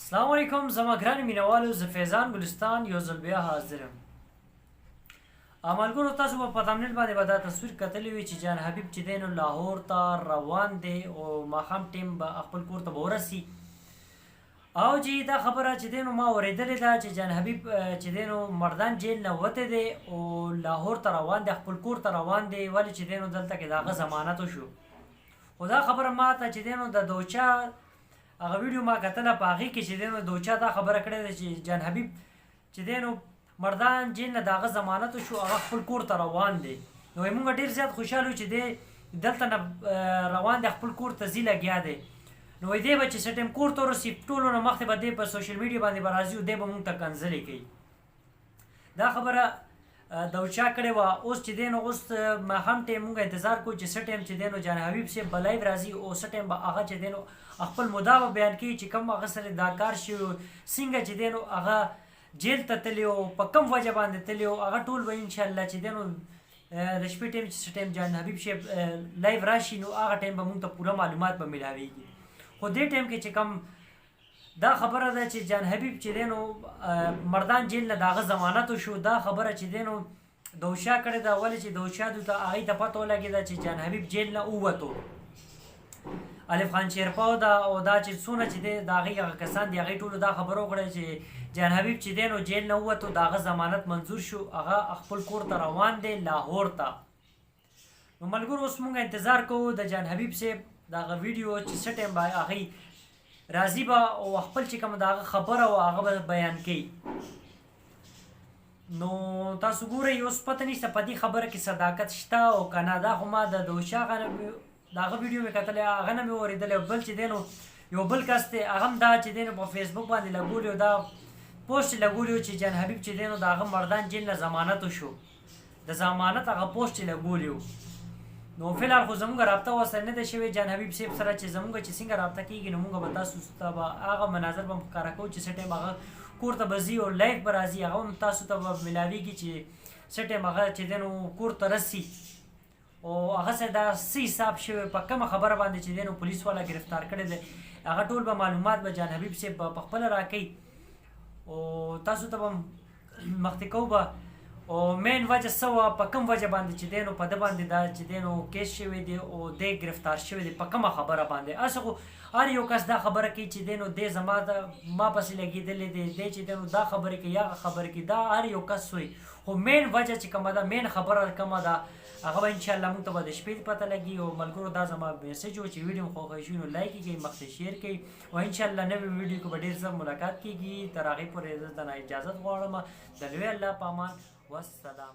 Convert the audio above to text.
السلام علیکم زما ګران مینوالو، زه فیضان ګلستان یو ځل بیا حاضر یم. ملګرو، تاسو به په تمنیل باندې به دا تصویر کتلی وي چې جان حبیب چې دی نو لاهور ته روان دی او ماښام ټیم به خپل کور ته به ورسي. او چې دا خبره چې دی نو ما اورېدلې ده چې جان حبیب چې دی نو مردان جیل نه وتی دی او لاهور ته روان دی، خپل کور ته روان دی. ولې چې دی نو دلته کې د هغه ضمانت وشو. خو دا خبره ما ته چې دی نو د دوچا هغه ویډیو ما کتله، په هغې کې چې دی نو دوچا دا خبره کړې ده چې جان حبیب چې دی نو مردان جیل نه د هغه ضمانت وشو، هغه خپل کور ته روان دی. نو موږ ډېر زیات خوشحاله یو چې دی دلته نه روان دی، خپل کور ته ځي لګیا دی. نو دی به چې څه ټایم کور ته ورسي، ټولو نه مخکې به دی په سوشل میډیا باندې به راځي او دی به موږ ته کنځلې کوي. دا خبره دوچا کړې وه. اوس چې دی نو اوس ماښام ټایم موږ انتظار کوو چې څه ټایم چې دی نو جان حبیب صاحب به لایو راځي او څه ټایم به هغه چې دی نو خپل مدعا به بیان کوي چې کوم هغه سره دا کار شوی، څنګه چې دی نو هغه جیل ته تللی او په کوم وجه باندې تللی او هغه ټول به انشاءالله چې دی نو د شپې ټایم چې څه ټایم جان حبیب صاحب لایو راشي نو هغه ټایم به موږ ته پوره معلومات به میلاویږي. خو دې ټایم کې چې کوم دا خبره ده چې جان حبیب چې دی نو مردان جیل نه د هغه ضمانت وشو، دا خبره چې دی نو دوشا کړې ده. ولې چې دوشا دوی ته هغې ته پته ولګېده چې جان حبیب جیل نه ووتو. الف خان شیرپاو ده او دا چې څونه چې دی د هغې هغه کسان دي هغې ټولو دا خبره وکړه چې جان حبیب چې دی نو جیل نه ووتو، د هغه ضمانت منظور شو، هغه خپل کور ته روان دی لاهور ته. نو ملګرو، اوس موږ انتظار کوو د جان حبیب صاحب د هغه ویډیو چې څه ټایم به هغې راځي به او خپل چې کوم د هغه خبره وه هغه به بیان کوي. نو تاسو ګورئ، اوس پته نشته په دې خبره کې صداقت شته او که نه. دا خو ما د دوشا د هغه ویډیو مې کتلی، هغه نه مې اورېدلی. او بل چې دی نو یو بل کس دی، هغه هم دا چې دی نو په فیسبوک باندې لګولي او دا پوسټ یې لګولي و چې جان حبیب چې دی نو د هغه مردان جیل نه ضمانت وشو، د ضمانت هغه پوسټ یې لګولي و. نو فلحال خو زموږ رابطه ورسره نه ده شوې جان حبیب صاحب سره، چې زموږ چې څنګه رابطه کېږي نو موږ به تاسو ته به هغه مناظر به ښکاره کوو چې څه ټایم هغه کور ته به ځي او لایف به راځي، هغه هم تاسو ته به میلاویږي چې څه ټایم هغه چې دی نو کور ته رسي او هغه سره دا څه حساب شوی، په کومه خبره باندې چې دی نو پولیس والا ګرفتار کړی دی، هغه ټول به معلومات به جان حبیب صاحب په خپله راکوي او تاسو ته به مخکې کوو به. او مین وجه څه وه، په کوم وجه باندې چې دی نو په ده باندې دا چې دی نو کیس شوی دی او دی ګرفتار شوی دی، په کومه خبره باندې. هسې خو هر یو کس دا خبره کوي چې دی نو دی زما ما پسې لګېدلی دی، دی چې دی نو دا خبرې کوي هغه خبرې کوي، دا هر یو کس وایي. خو مین وجه چې کومه ده، مین خبره کومه ده، هغه به انشاءالله موږ ته به د شپې پته لګي. او ملګرو، دا زما میسج و چې ویډیو مو خوښه شوي نو لایک یې کړئ، مخکې شیر کړئ او انشاءالله نوې ویډیو کې به ډېر ژر ملاقات کېږي. تر هغې پورې زه د نه اجازت غواړم. د لوی الله په امان، والسلام.